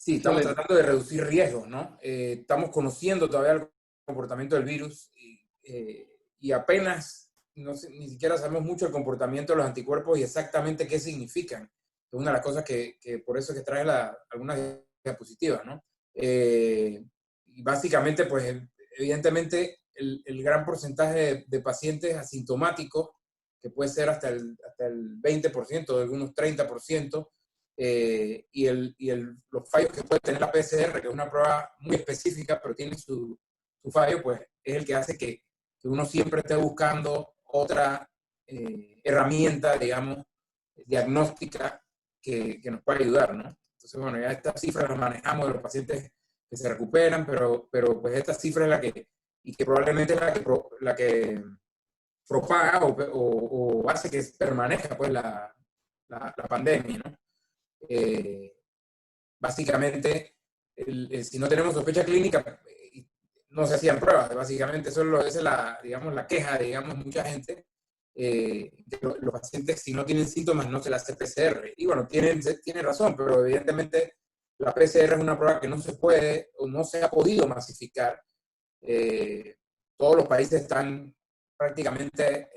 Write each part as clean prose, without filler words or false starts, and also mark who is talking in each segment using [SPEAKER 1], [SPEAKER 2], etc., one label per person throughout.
[SPEAKER 1] Sí, estamos
[SPEAKER 2] Excelente.
[SPEAKER 1] tratando de reducir riesgos, ¿no? Estamos conociendo todavía el comportamiento del virus y apenas, no sé, ni siquiera sabemos mucho el comportamiento de los anticuerpos y exactamente qué significan. Es una de las cosas que por eso es que trae algunas diapositivas, ¿no? Y básicamente, pues, evidentemente, el gran porcentaje de pacientes asintomáticos, que puede ser hasta el 20%, de algunos 30%, los fallos que puede tener la PCR, que es una prueba muy específica, pero tiene su fallo, pues es el que hace que uno siempre esté buscando otra herramienta, digamos, diagnóstica que nos pueda ayudar, ¿no? Entonces, bueno, ya estas cifras las manejamos de los pacientes que se recuperan, pero pues esta cifra es y que probablemente es la que propaga o hace que permanezca pues la pandemia, ¿no? Eh, Básicamente, si no tenemos sospecha clínica, no se hacían pruebas. Básicamente, esa es digamos, la queja, digamos, mucha gente. Que los pacientes, si no tienen síntomas, no se les hace PCR. Y bueno, tiene razón, pero evidentemente la PCR es una prueba que no se puede o no se ha podido masificar. Todos los países están prácticamente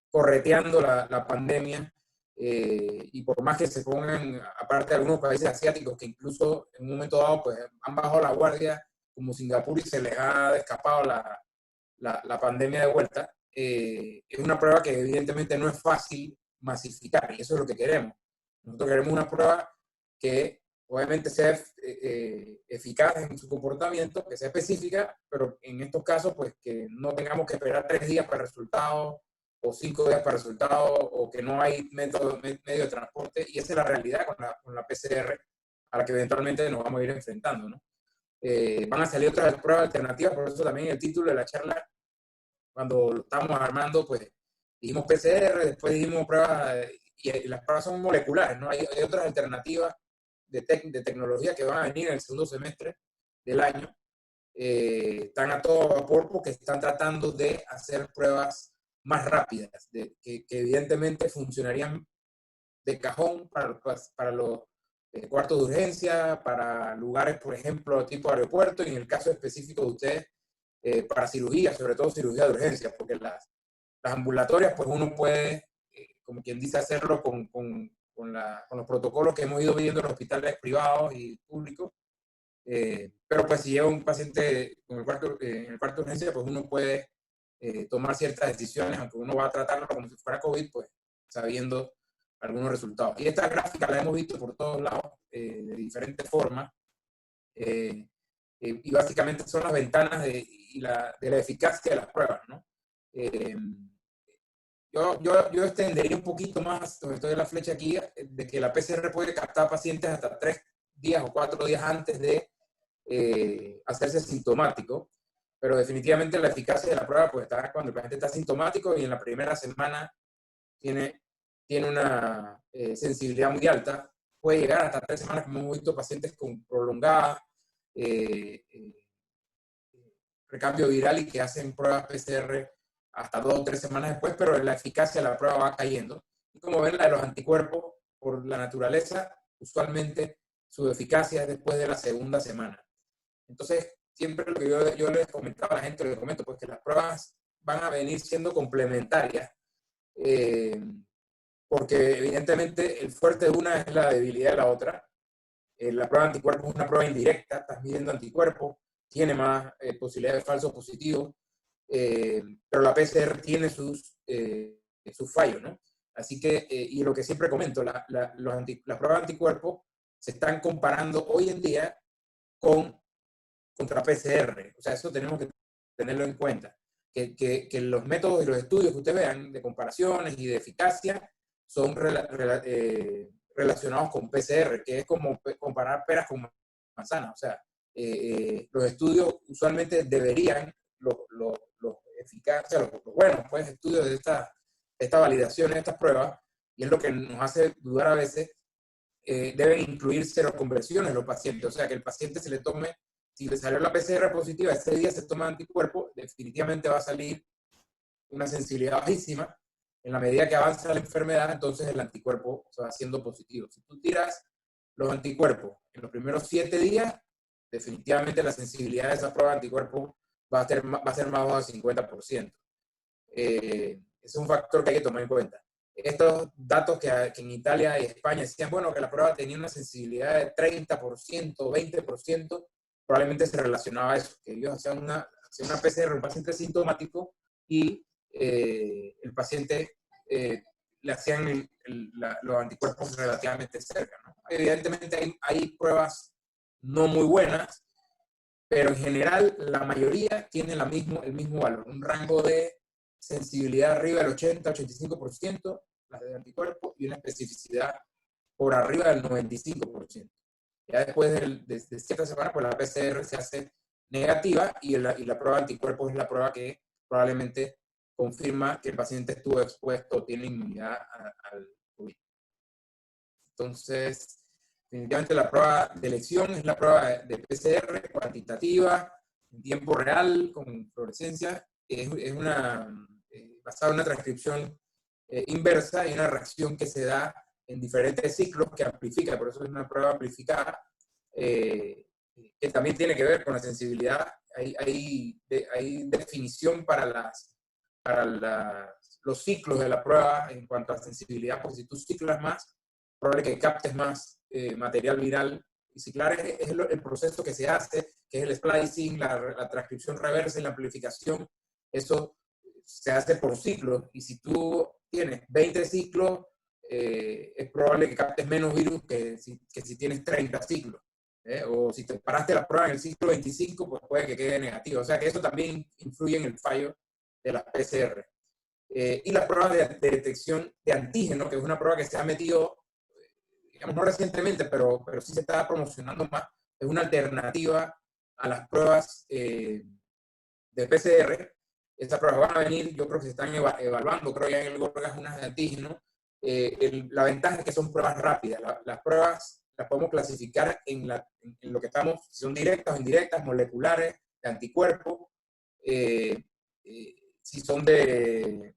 [SPEAKER 1] correteando la pandemia y por más que se pongan, aparte de algunos países asiáticos que incluso en un momento dado pues, han bajado la guardia, como Singapur, y se les ha escapado la pandemia de vuelta, es una prueba que evidentemente no es fácil masificar y eso es lo que queremos. Nosotros queremos una prueba que obviamente sea eficaz en su comportamiento, que sea específica, pero en estos casos pues que no tengamos que esperar 3 días para el resultado o 5 días para el resultado o que no hay medio de transporte y esa es la realidad con la PCR a la que eventualmente nos vamos a ir enfrentando, ¿no? Van a salir otras pruebas alternativas, por eso también el título de la charla, cuando lo estábamos armando, pues dijimos PCR, después dijimos pruebas, y las pruebas son moleculares, ¿no? Hay otras alternativas de tecnología que van a venir en el segundo semestre del año. Están a todo vapor porque están tratando de hacer pruebas más rápidas, que evidentemente funcionarían de cajón para los cuartos de urgencia, para lugares, por ejemplo, tipo aeropuerto, y en el caso específico de ustedes, para cirugía, sobre todo cirugía de urgencia, porque las ambulatorias, pues uno puede, como quien dice, hacerlo con los protocolos que hemos ido viendo en los hospitales privados y públicos, pero pues si lleva un paciente en el cuarto de urgencia, pues uno puede tomar ciertas decisiones, aunque uno va a tratarlo como si fuera COVID, pues sabiendo algunos resultados. Y esta gráfica la hemos visto por todos lados, de diferentes formas, y básicamente son las ventanas de la eficacia de las pruebas, ¿no? Eh, yo extendería un poquito más, sobre todo la flecha aquí, de que la PCR puede captar pacientes hasta 3 días o 4 días antes de hacerse sintomático, pero definitivamente la eficacia de la prueba pues está cuando el paciente está sintomático y en la primera semana tiene, tiene una sensibilidad muy alta, puede llegar hasta 3 semanas, como hemos visto pacientes con prolongada recambio viral y que hacen pruebas PCR hasta 2 o 3 semanas después, pero la eficacia de la prueba va cayendo. Y como ven, la de los anticuerpos, por la naturaleza, usualmente su eficacia es después de la segunda semana. Entonces, siempre lo que yo les comentaba a la gente, les comento, pues que las pruebas van a venir siendo complementarias, eh, porque evidentemente el fuerte de una es la debilidad de la otra. La prueba de anticuerpos es una prueba indirecta, estás midiendo anticuerpos, tiene más posibilidades de falsos positivos, pero la PCR tiene sus fallos, ¿no? Así que, y lo que siempre comento, las pruebas de anticuerpos se están comparando hoy en día contra PCR. O sea, eso tenemos que tenerlo en cuenta. Que los métodos y los estudios que ustedes vean de comparaciones y de eficacia son relacionados con PCR, que es como comparar peras con manzanas. O sea, los estudios usualmente deberían, los eficaces, los buenos pues, estudios de esta validación, de estas pruebas, y es lo que nos hace dudar a veces, deben incluir seroconversiones los pacientes. O sea, que el paciente se le tome, si le salió la PCR positiva, ese día se toma anticuerpo, definitivamente va a salir una sensibilidad bajísima. En la medida que avanza la enfermedad, entonces el anticuerpo se va haciendo positivo. Si tú tiras los anticuerpos en los primeros 7 días, definitivamente la sensibilidad de esa prueba de anticuerpos va a ser más bajo del 50%. Ese es un factor que hay que tomar en cuenta. Estos datos que en Italia y España decían, bueno, que la prueba tenía una sensibilidad de 30%, 20%, probablemente se relacionaba a eso, que ellos hacían una PCR a un paciente sintomático y el paciente le hacían los anticuerpos relativamente cerca, ¿no? Evidentemente hay pruebas no muy buenas, pero en general la mayoría tiene el mismo valor, un rango de sensibilidad arriba del 80-85%, las de anticuerpos, y una especificidad por arriba del 95%. Ya después de ciertas semanas, pues la PCR se hace negativa y la prueba de anticuerpos es la prueba que probablemente confirma que el paciente estuvo expuesto o tiene inmunidad al COVID. Entonces, definitivamente la prueba de elección es la prueba de PCR cuantitativa, en tiempo real, con fluorescencia. Es basada en una transcripción inversa y una reacción que se da en diferentes ciclos que amplifica, por eso es una prueba amplificada, que también tiene que ver con la sensibilidad. Hay definición para los ciclos de la prueba en cuanto a sensibilidad, porque si tú ciclas más, probable que captes más material viral. Y ciclar es el proceso que se hace, que es el splicing, la transcripción reversa y la amplificación. Eso se hace por ciclos, y si tú tienes 20 ciclos, es probable que captes menos virus que si tienes 30 ciclos. O si te paraste la prueba en el ciclo 25, pues puede que quede negativo. O sea que eso también influye en el fallo de las PCR. Y la prueba de detección de antígeno, que es una prueba que se ha metido, digamos, no recientemente, pero sí se está promocionando más, es una alternativa a las pruebas de PCR. Estas pruebas van a venir, yo creo que se están evaluando, creo ya en el GORGAS unas de antígeno. La ventaja es que son pruebas rápidas. Las pruebas las podemos clasificar en lo que estamos, si son directas o indirectas, moleculares, de anticuerpos, si son de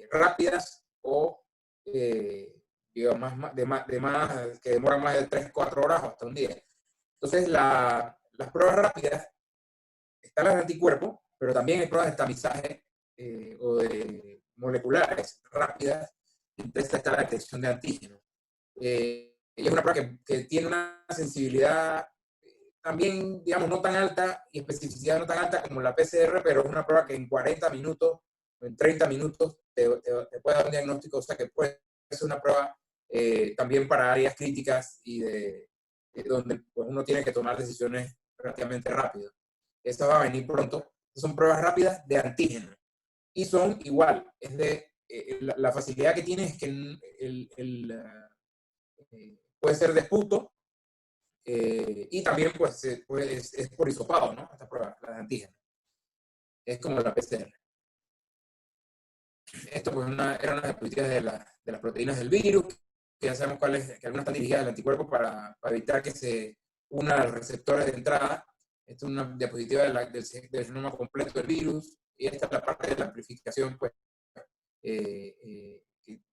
[SPEAKER 1] rápidas o digamos, que demoran más de 3-4 horas o hasta un día. Entonces, las pruebas rápidas, están las de anticuerpos, pero también hay pruebas de tamizaje o de moleculares rápidas. Entonces está la detección de antígenos. Y es una prueba que tiene una sensibilidad también, digamos, no tan alta y especificidad no tan alta como la PCR, pero es una prueba que en 40 minutos o en 30 minutos te puede dar un diagnóstico, o sea que puede ser una prueba también para áreas críticas y donde pues, uno tiene que tomar decisiones relativamente rápido. Esta va a venir pronto. Son pruebas rápidas de antígeno. Y son igual, la facilidad que tiene es que puede ser de esputo, y también pues, es por hisopado, ¿no? Esta prueba, la de antígeno. Es como la PCR. Esto pues eran las diapositivas de las proteínas del virus, que ya sabemos cuáles, que algunas están dirigidas al anticuerpo para evitar que se una a los receptores de entrada. Esta es una diapositiva del genoma completo del virus, y esta es la parte de la amplificación, pues, de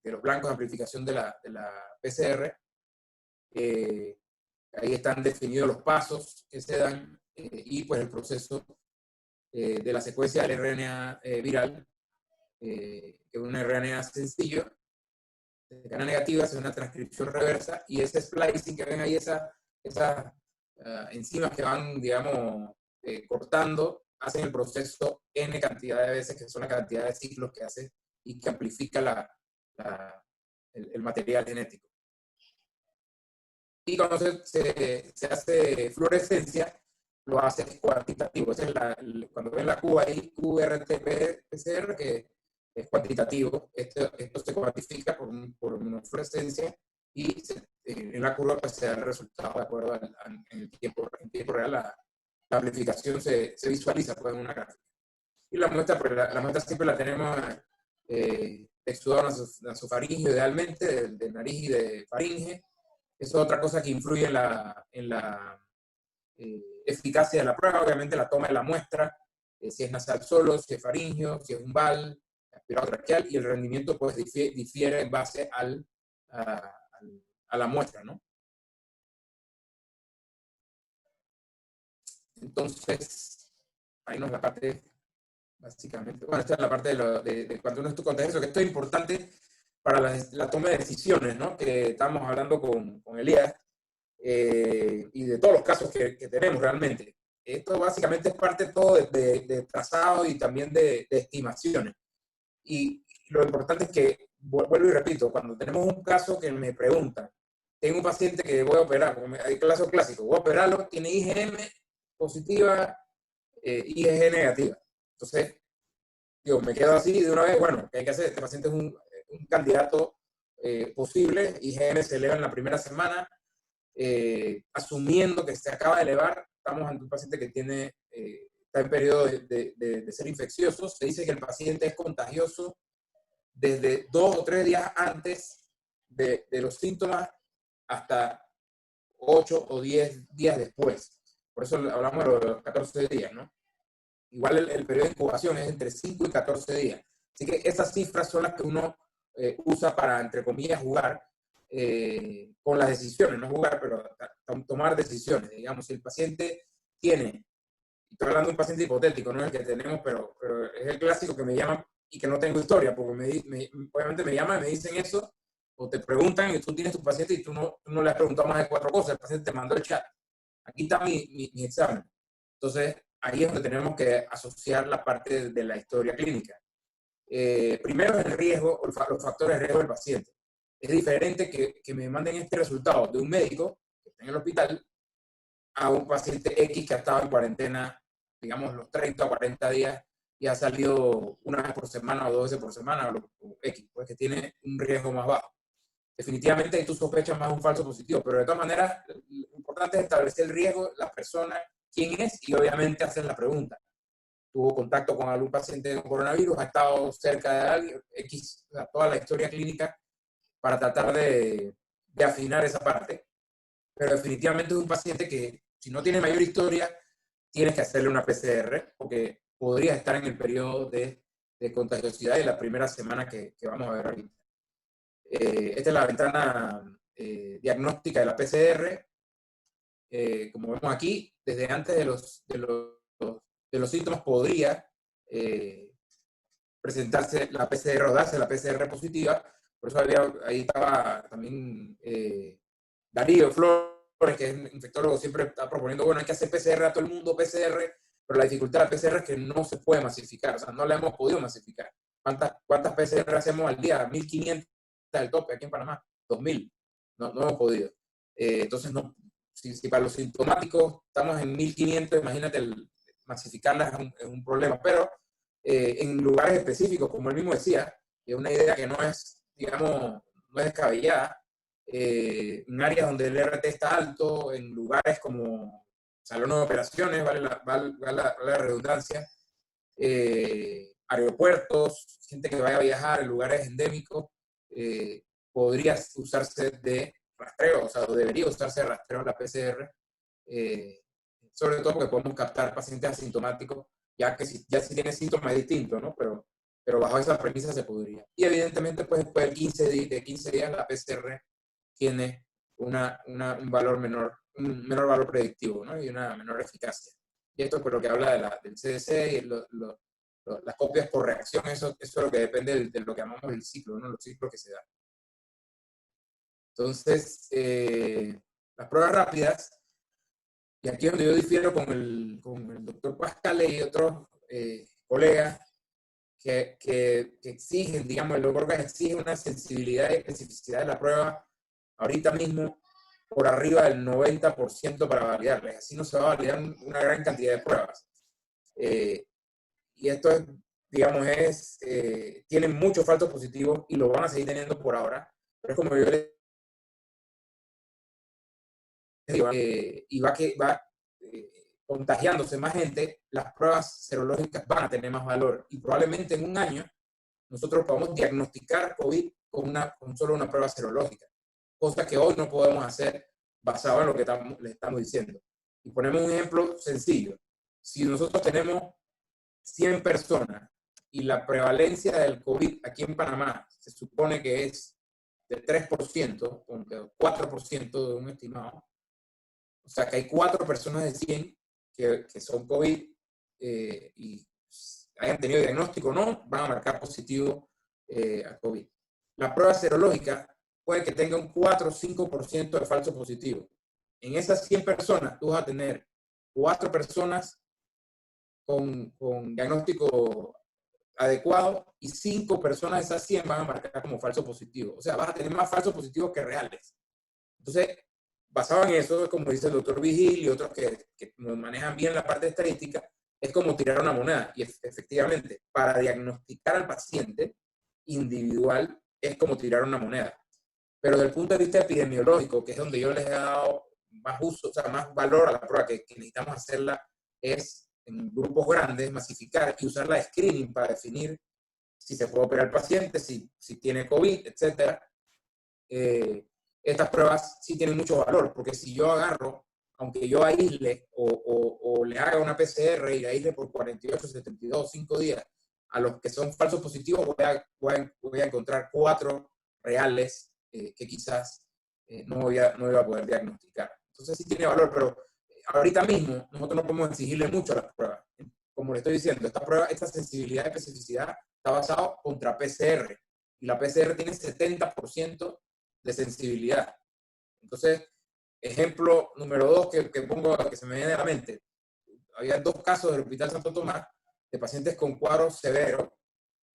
[SPEAKER 1] los blancos de amplificación de la PCR. Ahí están definidos los pasos que se dan y pues el proceso de la secuencia del RNA viral, que es un RNA sencillo, de cadena negativa, hace una transcripción reversa, y ese splicing que ven ahí, esas enzimas que van, digamos, cortando, hacen el proceso N cantidad de veces, que son la cantidad de ciclos que hace y que amplifica el material genético. Y cuando se hace fluorescencia, lo hace cuantitativo. Cuando ven la Q ahí, QRT-PCR, que es cuantitativo. Esto se cuantifica por una fluorescencia, y en la curva pues, se da el resultado de acuerdo en tiempo real. La amplificación se visualiza pues, en una gráfica. Y la muestra, pues, la muestra siempre la tenemos exudado nasofaringeo, idealmente, de nariz y de faringe. Eso es otra cosa que influye en la eficacia de la prueba. Obviamente la toma de la muestra, si es nasal solo, si es faríngeo, si es umbral, aspirado traqueal, y el rendimiento pues difiere en base a la muestra, ¿no? Entonces, ahí nos la parte, básicamente, bueno, esta es la parte de cuando uno es contagioso, que esto es importante para la toma de decisiones, ¿no? Que estamos hablando con Elías, y de todos los casos que tenemos realmente. Esto básicamente es parte todo de trazado y también de estimaciones. Y lo importante es que, vuelvo y repito, cuando tenemos un caso que me preguntan, tengo un paciente que voy a operar, como hay caso clásico, voy a operarlo, tiene IgM positiva, IgG negativa. Entonces, digo, me quedo así de una vez, bueno, ¿qué hay que hacer? Este paciente es un candidato posible, IgM se eleva en la primera semana, asumiendo que se acaba de elevar, estamos ante un paciente que tiene, está en periodo de ser infeccioso, se dice que el paciente es contagioso desde 2 o 3 días antes de los síntomas hasta 8 o 10 días después. Por eso hablamos de los 14 días, ¿no? Igual el periodo de incubación es entre 5 y 14 días. Así que esas cifras son las que uno usa para, entre comillas, jugar con las decisiones. No jugar, pero tomar decisiones. Digamos, si el paciente tiene, estoy hablando de un paciente hipotético, no es el que tenemos, pero es el clásico que me llama y que no tengo historia, porque obviamente me llaman y me dicen eso, o te preguntan y tú tienes tu paciente y tú no le has preguntado más de 4 cosas, el paciente te mandó el chat. Aquí está mi examen. Entonces, ahí es donde tenemos que asociar la parte de la historia clínica. Primero, el riesgo, los factores de riesgo del paciente. Es diferente que me manden este resultado de un médico que está en el hospital a un paciente X que ha estado en cuarentena, digamos, los 30 o 40 días y ha salido una vez por semana o 2 veces por semana, o X, pues que tiene un riesgo más bajo. Definitivamente ahí tú sospechas más un falso positivo, pero de todas maneras, lo importante es establecer el riesgo, la persona, quién es, y obviamente hacer la pregunta. Tuvo contacto con algún paciente con coronavirus, ha estado cerca de alguien, X, o sea, toda la historia clínica para tratar de afinar esa parte. Pero definitivamente es un paciente que, si no tiene mayor historia, tienes que hacerle una PCR, porque podría estar en el periodo de contagiosidad de la primera semana que vamos a ver ahorita. Esta es la ventana diagnóstica de la PCR. Como vemos aquí, desde antes de los síntomas podría presentarse la PCR o darse la PCR positiva. Por eso ahí estaba también Darío Flores, que es infectólogo, siempre está proponiendo, bueno, hay que hacer PCR a todo el mundo, PCR, pero la dificultad de la PCR es que no se puede masificar, o sea, no la hemos podido masificar. ¿Cuántas PCR hacemos al día? 1.500 el tope aquí en Panamá, 2.000. No hemos podido. Entonces, si para los sintomáticos estamos en 1.500, imagínate, masificarlas es un problema. Pero en lugares específicos, como él mismo decía, es una idea que no es, digamos, no es descabellada, en áreas donde el RT está alto, en lugares como salones de operaciones, vale la redundancia, aeropuertos, gente que vaya a viajar en lugares endémicos, podría usarse de rastreo, o sea, debería usarse de rastreo la PCR, sobre todo porque podemos captar pacientes asintomáticos, ya que ya si tiene síntomas es distinto, ¿no? Pero bajo esa premisa se podría. Y evidentemente, pues después de 15 días la PCR tiene un menor valor predictivo, ¿no? Y una menor eficacia. Y esto es por lo que habla del CDC y las copias por reacción, eso es lo que depende de lo que llamamos el ciclo, ¿no? Los ciclos que se dan. Entonces, las pruebas rápidas, y aquí es donde yo difiero con el doctor Pascal y otros colegas que exigen, digamos, el doctor exige una sensibilidad y especificidad de la prueba ahorita mismo por arriba del 90% para validarles. Así no se va a validar una gran cantidad de pruebas. Y esto es, digamos, tienen muchos falsos positivos y lo van a seguir teniendo por ahora. Pero es como yo les digo, y va contagiándose más gente, las pruebas serológicas van a tener más valor. Y probablemente en un año nosotros podamos diagnosticar COVID con solo una prueba serológica. Cosa que hoy no podemos hacer basado en lo que le estamos diciendo. Y ponemos un ejemplo sencillo. Si nosotros tenemos 100 personas y la prevalencia del COVID aquí en Panamá se supone que es de 3%, o 4% de un estimado, o sea que hay 4 personas de 100, que son COVID y hayan tenido diagnóstico o no, van a marcar positivo a COVID. La prueba serológica puede que tenga un 4 o 5% de falso positivo. En esas 100 personas, tú vas a tener 4 personas con diagnóstico adecuado y 5 personas de esas 100 van a marcar como falso positivo. O sea, vas a tener más falsos positivos que reales. Entonces, basado en eso, como dice el doctor Vigil y otros que manejan bien la parte estadística, es como tirar una moneda. Y efectivamente, para diagnosticar al paciente individual es como tirar una moneda. Pero desde el punto de vista epidemiológico, que es donde yo les he dado más uso, o sea, más valor a la prueba, que necesitamos hacerla, es en grupos grandes, masificar y usar la screening para definir si se puede operar al paciente, si tiene COVID, etc. Estas pruebas sí tienen mucho valor, porque si yo agarro, aunque yo aísle o le haga una PCR y aísle por 48, 72, 5 días, a los que son falsos positivos voy a encontrar 4 reales que quizás no iba a poder diagnosticar. Entonces sí tiene valor, pero ahorita mismo nosotros no podemos exigirle mucho a las pruebas. Como le estoy diciendo, esta sensibilidad y especificidad está basada contra PCR, y la PCR tiene 70% de sensibilidad. Entonces, ejemplo número 2 que pongo, que se me viene a la mente. Había 2 casos del Hospital Santo Tomás de pacientes con cuadro severo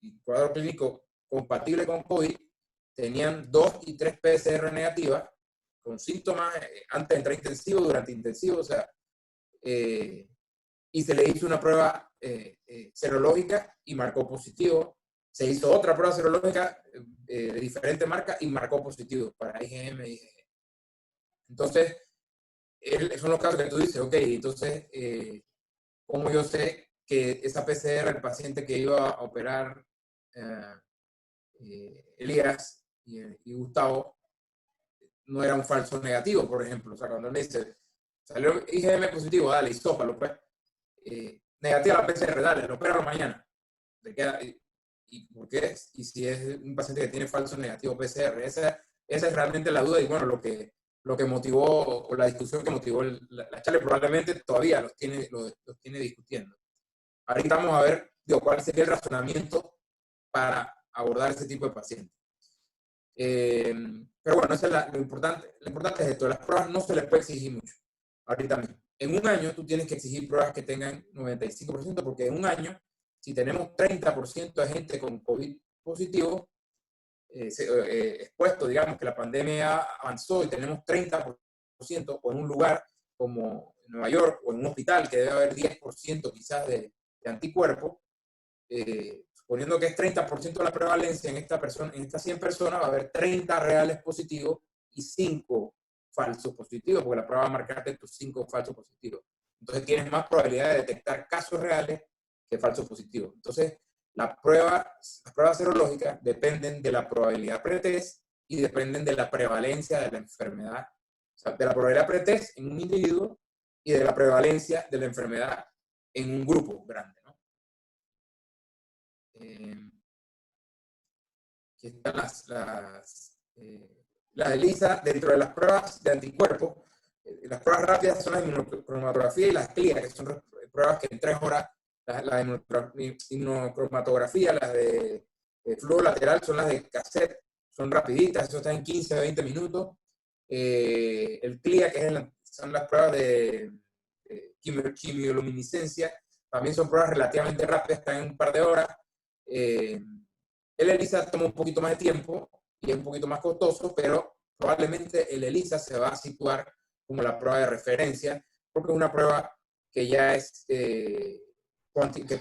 [SPEAKER 1] y cuadro clínico compatible con COVID. Tenían 2 y 3 PCR negativas con síntomas antes de entrar intensivo, durante intensivo, o sea, y se le hizo una prueba serológica y marcó positivo. Se hizo otra prueba serológica de diferente marca y marcó positivo para IgM y IgG. Entonces, son los casos que tú dices, ok, entonces, ¿cómo yo sé que esa PCR, el paciente que iba a operar Elías y Gustavo, no era un falso negativo, por ejemplo? O sea, cuando me dice, salió IgM positivo, dale, isópalo, pues. Negativa la PCR, dale, lo opéralo mañana. ¿Y por qué? Y si es un paciente que tiene falso negativo PCR, esa es realmente la duda y bueno, lo que motivó, o la discusión que motivó la charla, probablemente todavía los tiene discutiendo. Ahorita vamos a ver, cuál sería el razonamiento para abordar ese tipo de pacientes. Pero bueno, eso es lo importante es esto, las pruebas no se les puede exigir mucho, ahorita mismo. En un año tú tienes que exigir pruebas que tengan 95%, porque en un año, si tenemos 30% de gente con COVID positivo, expuesto, digamos que la pandemia avanzó y tenemos 30%, o en un lugar como Nueva York, o en un hospital que debe haber 10% quizás de anticuerpos, suponiendo que es 30% de la prevalencia en estas 100 personas, va a haber 30 reales positivos y 5 falsos positivos, porque la prueba va a marcarte tus 5 falsos positivos. Entonces tienes más probabilidad de detectar casos reales que falsos positivos. Entonces, las pruebas serológicas dependen de la probabilidad pretest y dependen de la prevalencia de la enfermedad. O sea, de la probabilidad pretest en un individuo y de la prevalencia de la enfermedad en un grupo grande, ¿no? Aquí están las ELISA dentro de las pruebas de anticuerpos. Las pruebas rápidas son la inmunocromatografía y las CLIA, que son pruebas que en 3 horas, la inmunocromatografía, las de flujo lateral son las de cassette, son rapiditas, eso está en 15 a 20 minutos. El CLIA, que son las pruebas de quimioluminiscencia, también son pruebas relativamente rápidas, están en un par de horas. El ELISA toma un poquito más de tiempo y es un poquito más costoso, pero probablemente el ELISA se va a situar como la prueba de referencia, porque es una prueba que ya es, que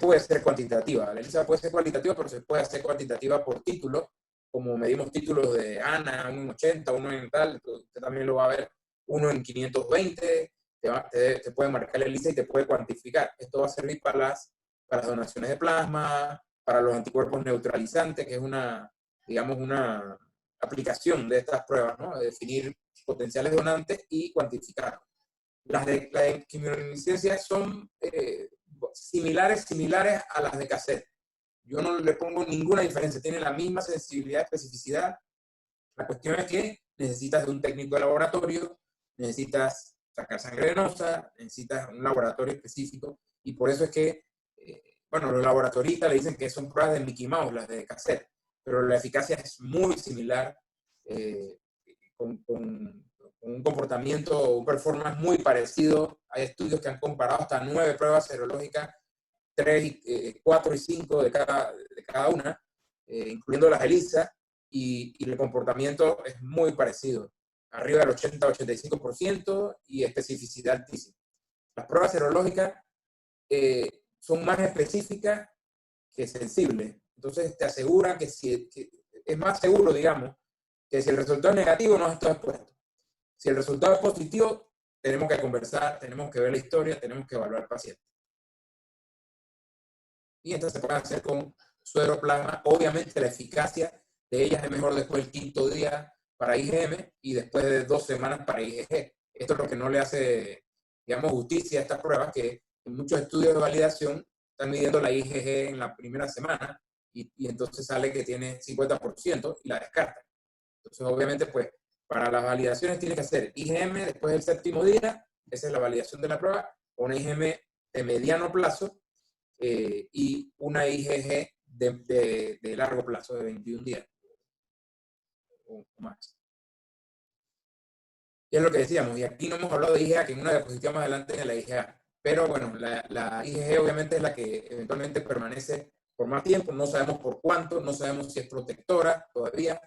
[SPEAKER 1] puede ser cuantitativa. La ELISA puede ser cualitativa, pero se puede hacer cuantitativa por título, como medimos títulos de ANA, uno en 80, uno en tal, usted también lo va a ver, uno en 520, te puede marcar el ELISA y te puede cuantificar. Esto va a servir para las donaciones de plasma, para los anticuerpos neutralizantes, que es una aplicación de estas pruebas, ¿no? De definir potenciales donantes y cuantificarlos. Las de quimioluminiscencia son similares a las de cassette. Yo no le pongo ninguna diferencia, tienen la misma sensibilidad y especificidad. La cuestión es que necesitas de un técnico de laboratorio, necesitas sacar sangre venosa, necesitas un laboratorio específico, y por eso es que, bueno, los laboratoristas le dicen que son pruebas de Mickey Mouse, las de cassette, pero la eficacia es muy similar, con un comportamiento, un performance muy parecido. Hay estudios que han comparado hasta 9 pruebas serológicas, 3, 4 y 5 de cada una, incluyendo las ELISA, y el comportamiento es muy parecido, arriba del 80-85% y especificidad altísima. Las pruebas serológicas son más específicas que sensibles, entonces te aseguran que, que es más seguro, digamos, que si el resultado es negativo no estás expuesto. Si el resultado es positivo, tenemos que conversar, tenemos que ver la historia, tenemos que evaluar al paciente. Y entonces se puede hacer con sueroplasma. Obviamente la eficacia de ellas es mejor después del 5.º día para IgM y después de 2 semanas para IgG. Esto es lo que no le hace, digamos, justicia a estas pruebas, que en muchos estudios de validación están midiendo la IgG en la primera semana y entonces sale que tiene 50% y la descarta. Entonces, obviamente, pues, para las validaciones tiene que hacer IgM después del 7.º día, esa es la validación de la prueba, o una IgM de mediano plazo, y una IgG de largo plazo, de 21 días o más. Y es lo que decíamos, y aquí no hemos hablado de IgA, que en una diapositiva más adelante en la IgA. Pero bueno, la IgG obviamente es la que eventualmente permanece por más tiempo, no sabemos por cuánto, no sabemos si es protectora todavía.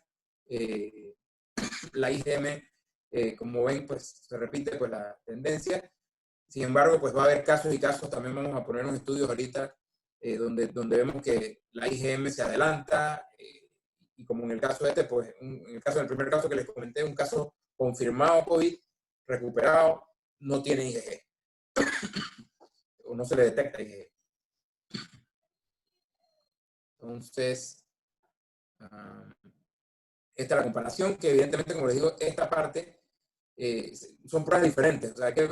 [SPEAKER 1] La IgM, como ven, pues se repite pues la tendencia. Sin embargo, pues va a haber casos y casos, también vamos a poner unos estudios ahorita donde vemos que la IgM se adelanta, y como en el caso este, pues en el caso del primer caso que les comenté, un caso confirmado COVID, recuperado, no tiene IgG, o no se le detecta IgG. Entonces, esta es la comparación, que evidentemente, como les digo, esta parte son pruebas diferentes, o sea, hay que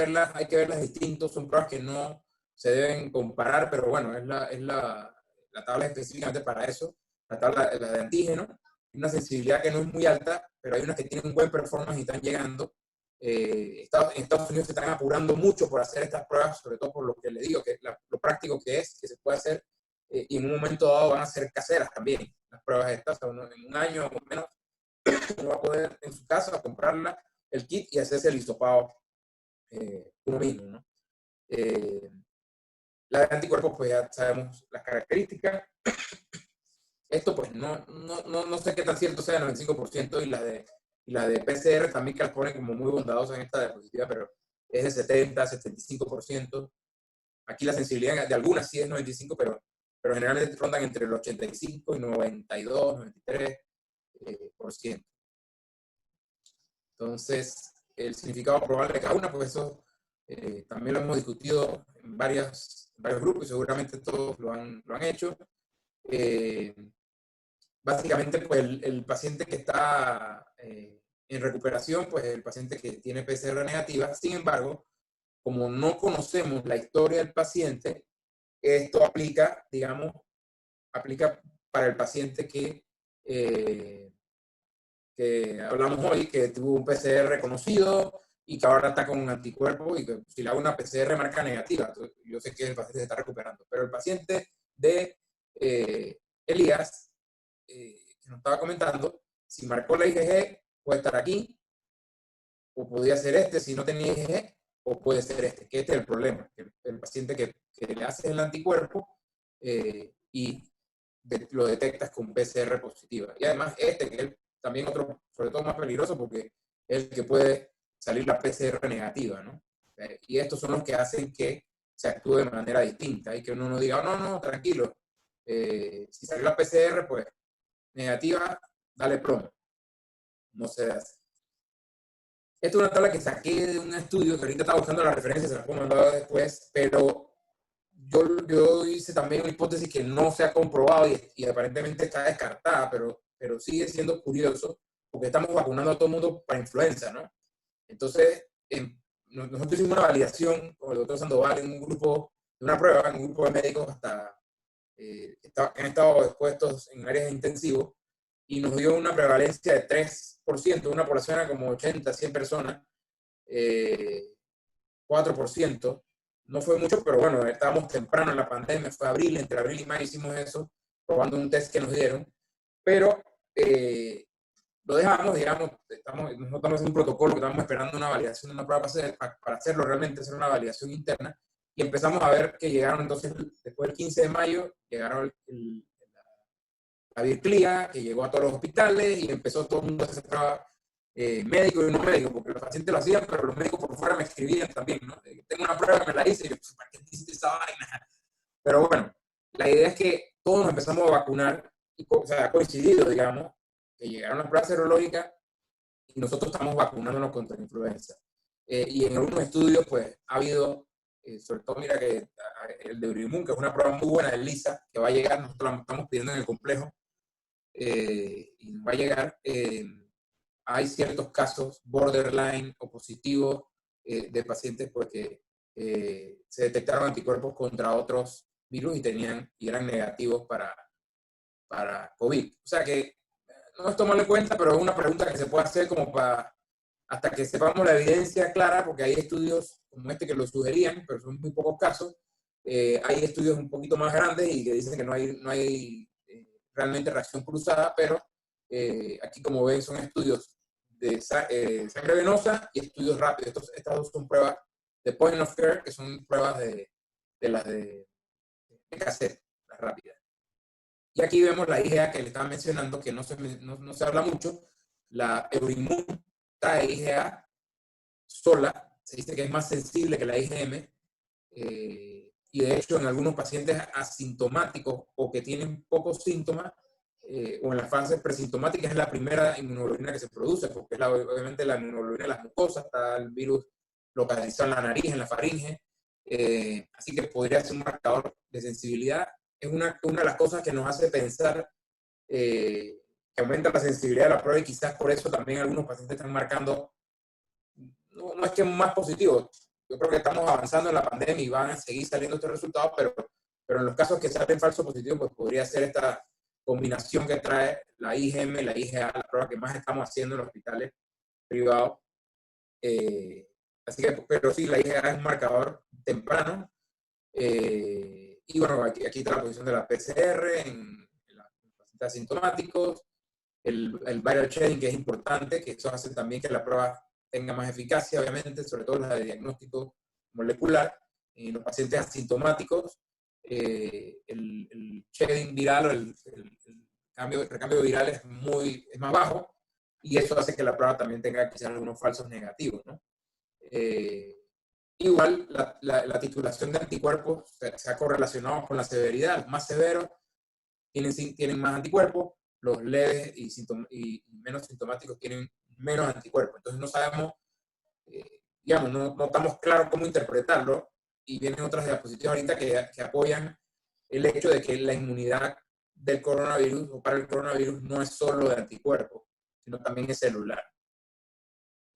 [SPEAKER 1] verlas distintos, son pruebas que no se deben comparar, pero bueno, es la tabla específicamente para eso, la tabla la de antígeno, una sensibilidad que no es muy alta, pero hay unas que tienen un buen performance y están llegando. En Estados Unidos se están apurando mucho por hacer estas pruebas, sobre todo por lo que les digo, que lo práctico que es, que se puede hacer, y en un momento dado van a ser caseras también, las pruebas estas, o en un año o menos, uno va a poder en su casa comprarla, el kit, y hacerse el hisopado uno mismo, ¿no? La de anticuerpos, pues ya sabemos las características. Esto, pues, no sé qué tan cierto sea el 95%, y la de PCR también, que las ponen como muy bondadosas en esta diapositiva, pero es de 70-75%. Aquí la sensibilidad de algunas sí es 95%, pero generalmente rondan entre el 85 y 92, 93%. Entonces, el significado probable de cada una, pues eso también lo hemos discutido en varios grupos, y seguramente todos lo han hecho. Básicamente, pues el paciente que está en recuperación, pues el paciente que tiene PCR negativa. Sin embargo, como no conocemos la historia del paciente, esto aplica, digamos, aplica para el paciente que hablamos hoy, que tuvo un PCR conocido y que ahora está con un anticuerpo, y que si le hago una PCR marca negativa, entonces, yo sé que el paciente se está recuperando. Pero el paciente de Elías, que nos estaba comentando, si marcó la IgG, puede estar aquí, o podría ser este si no tenía IgG, o puede ser este, que este es el problema, que el paciente que le hace el anticuerpo y lo detectas con PCR positiva. Y además este, que es también otro, sobre todo más peligroso, porque es el que puede salir la PCR negativa, ¿no? Y estos son los que hacen que se actúe de manera distinta, y que uno no diga, oh, no, tranquilo, si salió la PCR, pues negativa, dale plomo. No se hace. Esta es una tabla que saqué de un estudio, que ahorita estaba buscando la referencia, se la puedo mandar después, pero yo hice también una hipótesis que no se ha comprobado, y aparentemente está descartada, pero sigue siendo curioso, porque estamos vacunando a todo el mundo para influenza, ¿no? Entonces, nosotros hicimos una validación con el doctor Sandoval en un grupo, de una prueba, en un grupo de médicos que han estado expuestos en áreas de intensivo, y nos dio una prevalencia de 3%, una población era como 80, 100 personas, 4%. No fue mucho, pero bueno, estábamos temprano en la pandemia, fue abril, entre abril y mayo hicimos eso, probando un test que nos dieron, pero lo dejamos, digamos, nosotros estamos haciendo un protocolo, que estamos esperando una validación de una prueba para hacerlo realmente, hacer una validación interna, y empezamos a ver que llegaron entonces, después del 15 de mayo, llegaron la Virclía, que llegó a todos los hospitales, y empezó todo el mundo a hacer pruebas, médicos y no médicos, porque los pacientes lo hacían, pero los médicos por fuera me escribían también, ¿no? Tengo una prueba, me la hice, y yo, pues, ¿para qué hiciste esa vaina? Pero bueno, la idea es que todos nos empezamos a vacunar, o sea, ha coincidido, digamos, que llegaron las pruebas serológicas y nosotros estamos vacunándonos contra la influenza. Y en algunos estudios, pues, ha habido, sobre todo, mira que el de Urimun, que es una prueba muy buena de LISA, que va a llegar, nosotros la estamos pidiendo en el complejo, y va a llegar. Hay ciertos casos borderline o positivos de pacientes porque se detectaron anticuerpos contra otros virus y eran negativos para COVID. O sea que no es tomarlo en cuenta, pero es una pregunta que se puede hacer como para, hasta que sepamos la evidencia clara, porque hay estudios como este que lo sugerían, pero son muy pocos casos. Hay estudios un poquito más grandes y que dicen que no hay realmente reacción cruzada, pero aquí, como ven, son estudios de sangre venosa y estudios rápidos. Estas dos son pruebas de point of care, que son pruebas de las de cassette, las rápidas. Y aquí vemos la IgA que le estaba mencionando, que no se habla mucho. La Eurimmun trae IgA sola, se dice que es más sensible que la IgM, y de hecho en algunos pacientes asintomáticos o que tienen pocos síntomas, o en la fase presintomática, es la primera inmunoglobulina que se produce, porque es obviamente la inmunoglobulina de las mucosas, está el virus localizado en la nariz, en la faringe, así que podría ser un marcador de sensibilidad. Es una de las cosas que nos hace pensar que aumenta la sensibilidad de la prueba, y quizás por eso también algunos pacientes están marcando, no es que más positivo, yo creo que estamos avanzando en la pandemia y van a seguir saliendo estos resultados, pero en los casos que salen falso positivo, pues podría ser esta combinación que trae la IgM, la IgA, la prueba que más estamos haciendo en los hospitales privados. Así que, pero sí, la IgA es un marcador temprano. Y bueno, aquí está la posición de la PCR en los pacientes asintomáticos, el viral chain, que es importante, que eso hace también que la prueba tenga más eficacia, obviamente, sobre todo la de diagnóstico molecular. En los pacientes asintomáticos, el shedding viral o el recambio viral es más bajo, y eso hace que la prueba también tenga quizás algunos falsos negativos, ¿no? Igual, la titulación de anticuerpos se ha correlacionado con la severidad. Los más severos tienen más anticuerpos, los leves y menos sintomáticos tienen menos anticuerpos. Entonces no sabemos, digamos, no estamos claros cómo interpretarlo, y vienen otras diapositivas ahorita que apoyan el hecho de que la inmunidad del coronavirus o para el coronavirus no es solo de anticuerpos, sino también es celular.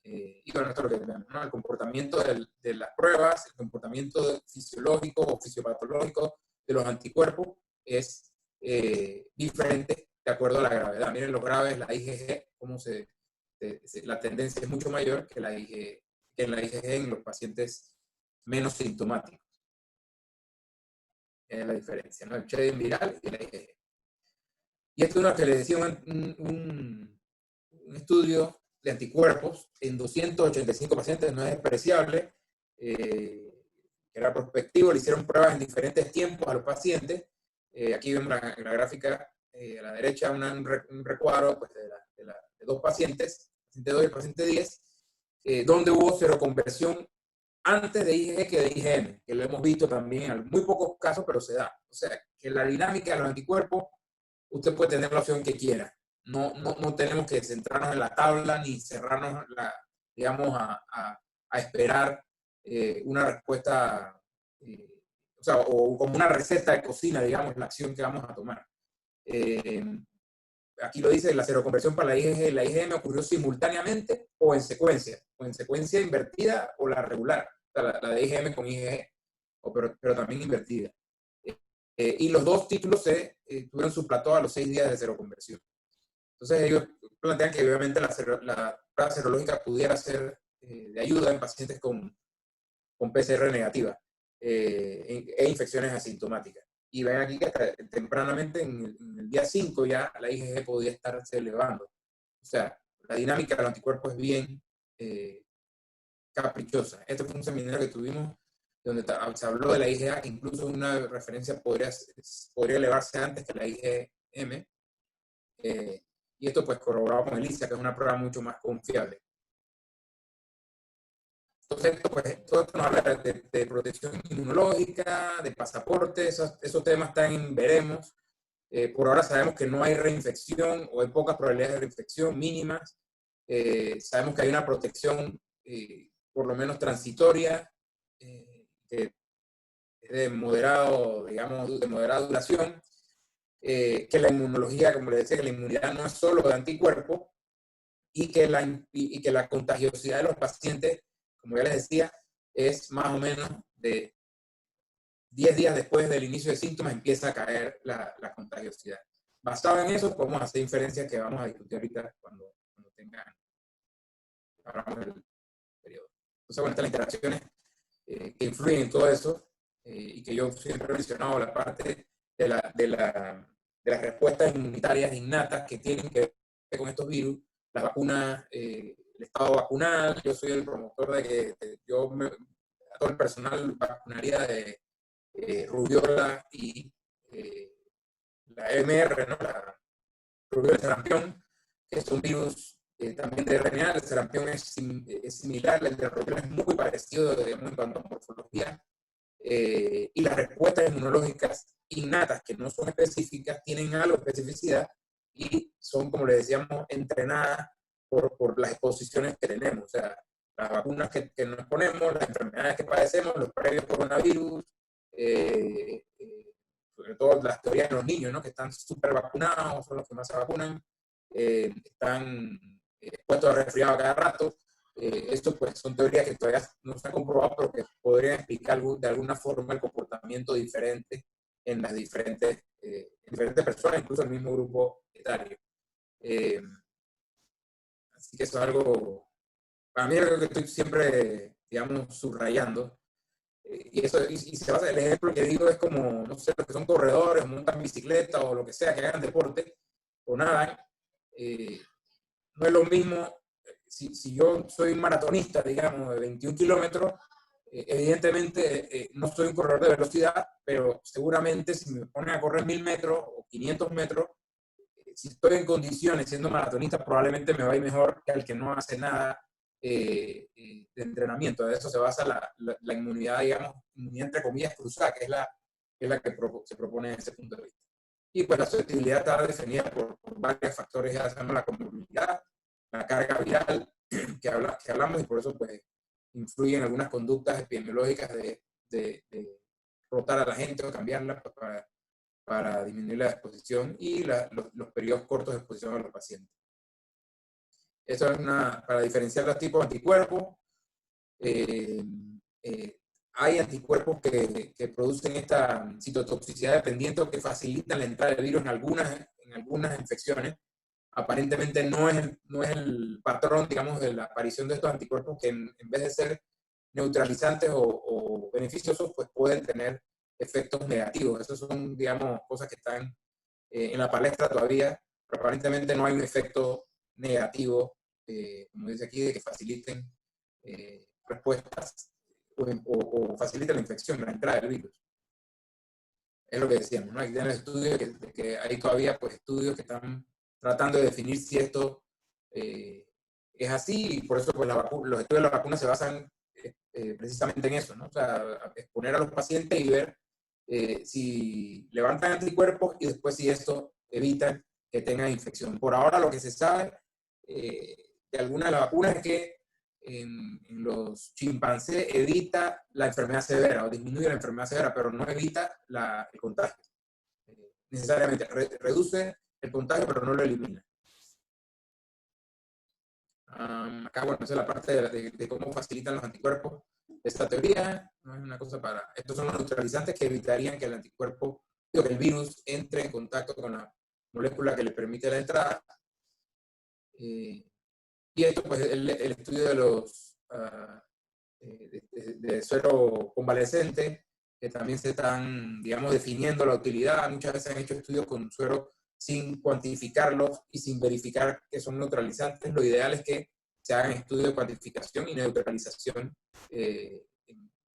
[SPEAKER 1] Y bueno, esto es lo que vemos, ¿no? El comportamiento de las pruebas, el comportamiento fisiológico o fisiopatológico de los anticuerpos es diferente de acuerdo a la gravedad. Miren los graves, la IgG, la tendencia es mucho mayor que en la IgG en los pacientes menos sintomáticos. Es la diferencia, ¿no? El shedding viral y la IgG. Y esto es lo que le decía un estudio de anticuerpos en 285 pacientes, no es despreciable, era prospectivo, le hicieron pruebas en diferentes tiempos a los pacientes. Aquí vemos en la gráfica a la derecha un recuadro, pues, de dos pacientes, el paciente 2 y el paciente 10, donde hubo seroconversión antes de IgG que de IgM, que lo hemos visto también en muy pocos casos, pero se da. O sea, que la dinámica de los anticuerpos, usted puede tener la opción que quiera. No tenemos que centrarnos en la tabla ni cerrarnos, digamos, a esperar una respuesta, o sea, o como una receta de cocina, digamos, la acción que vamos a tomar. Aquí lo dice, la seroconversión para la IgG y la IgM ocurrió simultáneamente o en secuencia invertida o la regular, o sea, la de IgM con IgG, pero también invertida. Y los dos títulos tuvieron su plató a los 6 días de seroconversión. Entonces ellos plantean que obviamente la prueba serológica pudiera ser de ayuda en pacientes con con PCR negativa e infecciones asintomáticas. Y ven aquí que hasta tempranamente en el día 5 ya la IgG podía estarse elevando. O sea, la dinámica de los anticuerpos es bien caprichosa. Este fue un seminario que tuvimos donde se habló de la IgA, incluso una referencia podría elevarse antes que la IgM. Y esto pues corroborado con ELISA, que es una prueba mucho más confiable. Entonces, todo esto nos habla de protección inmunológica, de pasaporte, esos temas están en veremos. Por ahora sabemos que no hay reinfección o hay pocas probabilidades de reinfección mínimas. Sabemos que hay una protección por lo menos transitoria, que es de moderado, digamos, de moderada duración. Que la inmunología, como les decía, que la inmunidad no es solo de anticuerpos y que la contagiosidad de los pacientes, como ya les decía, es más o menos de 10 días después del inicio de síntomas empieza a caer la contagiosidad. Basado en eso, podemos hacer inferencias que vamos a discutir ahorita cuando abramos el periodo. Entonces, bueno, estas interacciones que influyen en todo eso y que yo siempre he mencionado, la parte de las respuestas inmunitarias innatas que tienen que ver con estos virus, las vacunas, el estado vacunal. Yo soy el promotor de que a todo el personal vacunaría de rubiola y la MR, ¿no? La rubiola y sarampión, que son virus también de RNA. El sarampión es similar, el de rubiola es muy parecido, digamos, en cuanto a morfología. Y las respuestas inmunológicas innatas, que no son específicas, tienen algo de especificidad y son, como le decíamos, entrenadas por las exposiciones que tenemos. O sea, las vacunas que nos ponemos, las enfermedades que padecemos, los previos coronavirus, sobre todo las teorías de los niños, ¿no? Que están súper vacunados, son los que más se vacunan, están expuestos a resfriado a cada rato. Esto pues son teorías que todavía no se han comprobado, pero que podrían explicar de alguna forma el comportamiento diferente en las diferentes personas, incluso el mismo grupo etario. Así que eso es algo, para mí es algo que estoy siempre, digamos, subrayando. Y se basa, el ejemplo que digo es como, no sé, los que son corredores, montan bicicleta o lo que sea, que hagan deporte o nadan. No es lo mismo, si yo soy un maratonista, digamos, de 21 kilómetros, evidentemente no soy un corredor de velocidad, pero seguramente si me ponen a correr 1000 metros o 500 metros, si estoy en condiciones siendo maratonista, probablemente me va a ir mejor que al que no hace nada de entrenamiento. De eso se basa la inmunidad, digamos, inmunidad entre comillas cruzada, que es la que se propone en ese punto de vista. Y pues la susceptibilidad está definida por varios factores, ya sabemos la comorbilidad, la carga viral que hablamos, y por eso pues influyen en algunas conductas epidemiológicas de rotar a la gente o cambiarla pues, para disminuir la exposición y los periodos cortos de exposición a los pacientes. Eso es para diferenciar los tipos de anticuerpos. Hay anticuerpos que producen esta citotoxicidad dependiente o que facilitan la entrada del virus en algunas infecciones. Aparentemente no es el patrón, digamos, de la aparición de estos anticuerpos, que en vez de ser neutralizantes o beneficiosos, pues pueden tener efectos negativos. Esas son, digamos, cosas que están en la palestra todavía, pero aparentemente no hay un efecto negativo, como dice aquí, de que faciliten respuestas o faciliten la infección, la entrada del virus. Es lo que decíamos, ¿no? Hay estudios que hay todavía pues, estudios que están tratando de definir si esto es así, y por eso pues, los estudios de la vacuna se basan precisamente en eso, ¿no? O sea, exponer a los pacientes y ver si levantan anticuerpos y después si esto evita que tengan infección. Por ahora lo que se sabe de algunas de las vacunas es que en los chimpancés evita la enfermedad severa o disminuye la enfermedad severa, pero no evita el contagio. Necesariamente reduce el contagio, pero no lo elimina. Acá, bueno, esa es la parte de cómo facilitan los anticuerpos. Esta teoría no es una cosa para... Estos son los neutralizantes que evitarían que el anticuerpo, que el virus entre en contacto con la molécula que le permite la entrada. Y esto, pues, el estudio de los de suero convalescente, que también se están, digamos, definiendo la utilidad. Muchas veces han hecho estudios con suero sin cuantificarlos y sin verificar que son neutralizantes. Lo ideal es que se hagan estudios de cuantificación y neutralización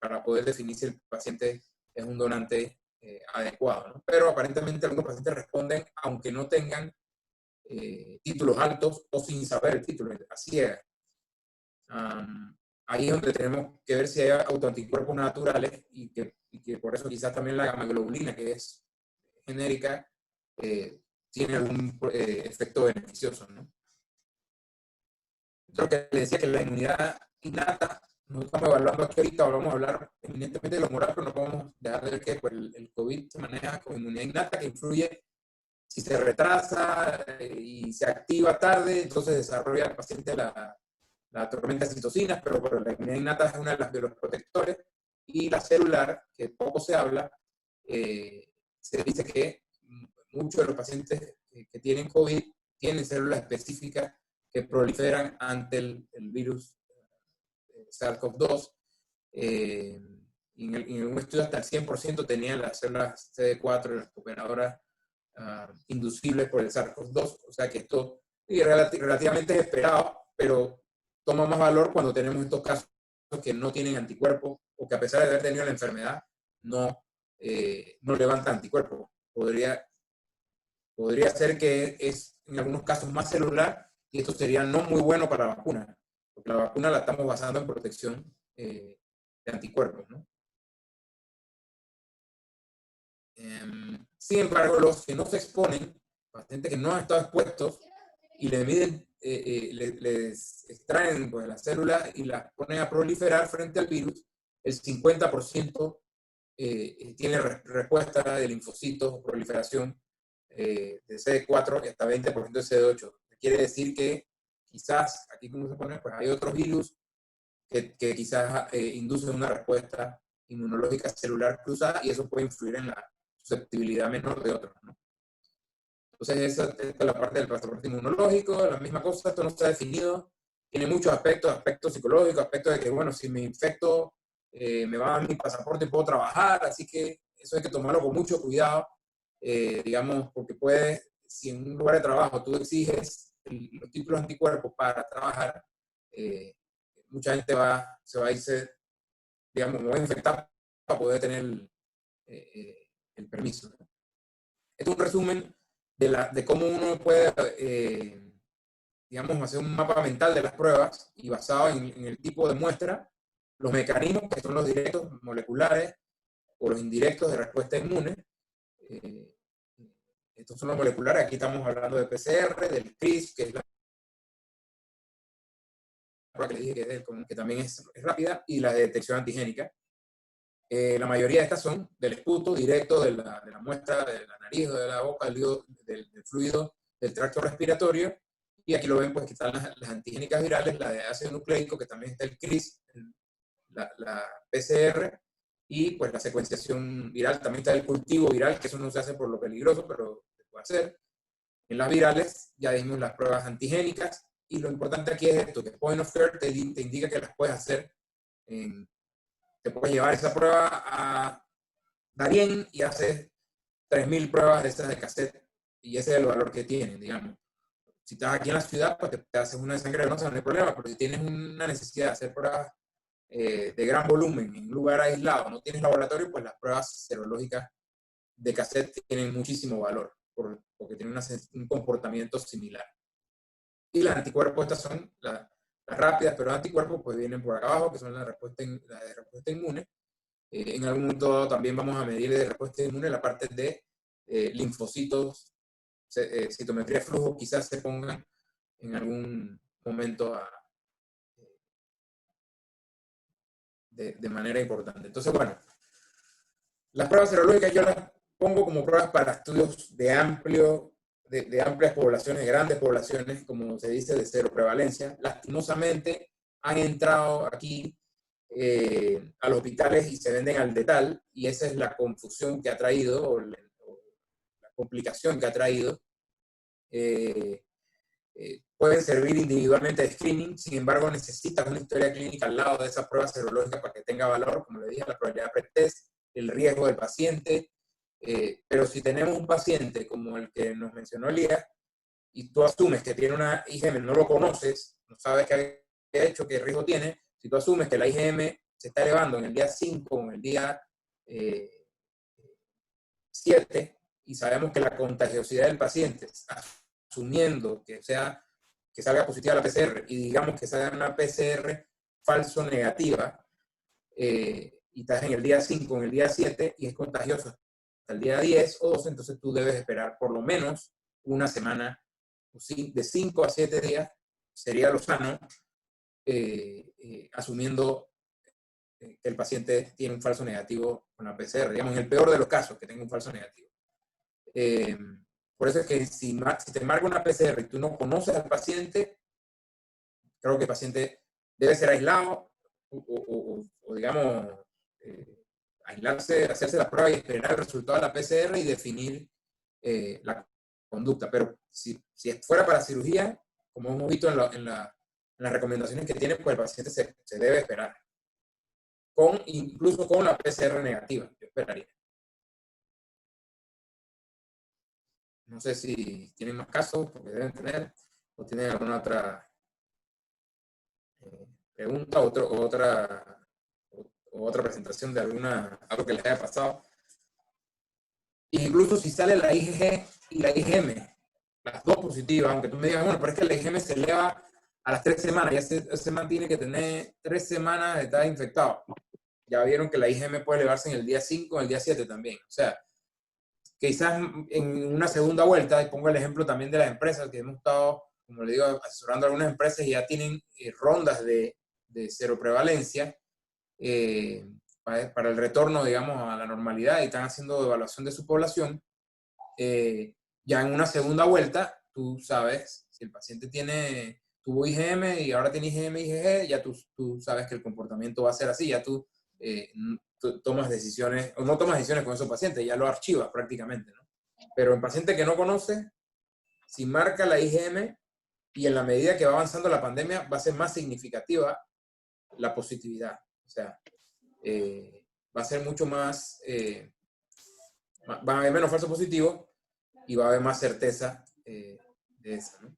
[SPEAKER 1] para poder definir si el paciente es un donante adecuado, ¿no? Pero aparentemente algunos pacientes responden aunque no tengan títulos altos o sin saber el título, así es. Ahí es donde tenemos que ver si hay autoanticuerpos naturales y que por eso quizás también la gamma-globulina, que es genérica, tiene algún efecto beneficioso, ¿no? Lo que le decía que la inmunidad innata, no estamos evaluando aquí ahorita, vamos a hablar eminentemente de lo moral, pero no podemos dejar de ver que pues, el COVID se maneja con inmunidad innata, que influye si se retrasa y se activa tarde, entonces desarrolla el paciente la tormenta de citocinas, pero bueno, la inmunidad innata es una de los protectores, y la celular, que poco se habla, se dice que muchos de los pacientes que tienen COVID tienen células específicas que proliferan ante el virus SARS-CoV-2. En un estudio hasta el 100% tenían las células CD4 y las cooperadoras inducibles por el SARS-CoV-2. O sea que esto relativamente es esperado, pero toma más valor cuando tenemos estos casos que no tienen anticuerpos o que a pesar de haber tenido la enfermedad no levantan anticuerpos. Podría ser que es en algunos casos más celular y esto sería no muy bueno para la vacuna, porque la vacuna la estamos basando en protección de anticuerpos, ¿no? Sin embargo, los que no se exponen, pacientes que no han estado expuestos y le miden, les extraen pues, las células y las ponen a proliferar frente al virus, el 50% tiene respuesta de linfocitos, proliferación de CD4 y hasta 20% de CD8. Quiere decir que quizás, aquí como se pone, pues hay otros virus que quizás inducen una respuesta inmunológica celular cruzada y eso puede influir en la susceptibilidad menor de otros, ¿no? Entonces, esa es la parte del pasaporte inmunológico, la misma cosa, esto no está definido, tiene muchos aspectos psicológicos, aspectos de que, bueno, si me infecto, me va a dar mi pasaporte y puedo trabajar, así que eso hay que tomarlo con mucho cuidado, digamos, porque si en un lugar de trabajo tú exiges los títulos anticuerpos para trabajar, mucha gente se va a irse, digamos, me voy a infectar para poder tener el permiso. Esto es un resumen de cómo uno puede, digamos, hacer un mapa mental de las pruebas y basado en el tipo de muestra, los mecanismos que son los directos moleculares o los indirectos de respuesta inmune. Estos son los moleculares, aquí estamos hablando de PCR, del CRIS, que es la prueba que les dije que también es rápida, y la de detección antigénica. La mayoría de estas son del esputo directo de la muestra de la nariz o de la boca, del fluido del tracto respiratorio. Y aquí lo ven, pues que están las antigénicas virales, la de ácido nucleico, que también está el CRIS, la PCR, y pues la secuenciación viral. También está el cultivo viral, que eso no se hace por lo peligroso, pero se puede hacer. En las virales ya dimos las pruebas antigénicas, y lo importante aquí es esto, que point of care te indica que las puedes hacer te puedes llevar esa prueba a Darien y haces 3.000 pruebas de esas de cassette y ese es el valor que tienen, digamos. Si estás aquí en la ciudad, pues te haces una de sangre venosa, no hay problema, pero si tienes una necesidad de hacer pruebas de gran volumen en un lugar aislado, no tienes laboratorio, pues las pruebas serológicas de cassette tienen muchísimo valor porque tienen un comportamiento similar. Y las anticuerpos, estas son las rápidas, pero los anticuerpos pues vienen por acá abajo, que son la de respuesta inmune. En algún momento también vamos a medir de respuesta inmune la parte de linfocitos, citometría de flujo, quizás se pongan en algún momento de manera importante. Entonces, bueno, las pruebas serológicas yo las pongo como pruebas para estudios de amplias poblaciones, de grandes poblaciones, como se dice, de cero prevalencia. Lastimosamente han entrado aquí a los hospitales y se venden al detal, y esa es la confusión que ha traído, o la complicación que ha traído. pueden servir individualmente de screening, sin embargo necesitas una historia clínica al lado de esa prueba serológica para que tenga valor, como le dije, la probabilidad pretest, el riesgo del paciente. Pero si tenemos un paciente como el que nos mencionó Elías, y tú asumes que tiene una IgM, no lo conoces, no sabes qué ha hecho, qué riesgo tiene, si tú asumes que la IgM se está elevando en el día 5 o en el día 7, y sabemos que la contagiosidad del paciente, asumiendo que salga positiva la PCR, y digamos que salga una PCR falso negativa, y estás en el día 5, en el día 7, y es contagioso hasta el día 10 o 12, entonces tú debes esperar por lo menos una semana, de 5 a 7 días, sería lo sano, asumiendo que el paciente tiene un falso negativo con la PCR, digamos, en el peor de los casos, que tenga un falso negativo. Por eso es que si te marca una PCR y tú no conoces al paciente, creo que el paciente debe ser aislado o digamos, aislarse, hacerse la prueba y esperar el resultado de la PCR y definir la conducta. Pero si fuera para cirugía, como hemos visto en las recomendaciones que tiene, pues el paciente se debe esperar. Incluso con la PCR negativa, yo esperaría. No sé si tienen más casos, porque deben tener, o tienen alguna otra pregunta, otra presentación de algo que les haya pasado. Incluso si sale la IgG y la IgM, las dos positivas, aunque tú me digas, bueno, pero es que la IgM se eleva a las 3 semanas, ya ese man tiene que tener 3 semanas de estar infectado. Ya vieron que la IgM puede elevarse en el día 5, en el día 7 también. O sea, quizás en una segunda vuelta, y pongo el ejemplo también de las empresas, que hemos estado, como le digo, asesorando a algunas empresas y ya tienen rondas de seroprevalencia para el retorno, digamos, a la normalidad y están haciendo evaluación de su población. Ya en una segunda vuelta, tú sabes, si el paciente tuvo IgM y ahora tiene IgM y IgG, ya tú sabes que el comportamiento va a ser así, ya tú tomas decisiones, o no tomas decisiones con esos pacientes, ya lo archivas prácticamente, ¿no? Pero en paciente que no conoce, si marca la IgM y en la medida que va avanzando la pandemia, va a ser más significativa la positividad. O sea, va a ser mucho más, va a haber menos falsos positivos y va a haber más certeza de esa, ¿no?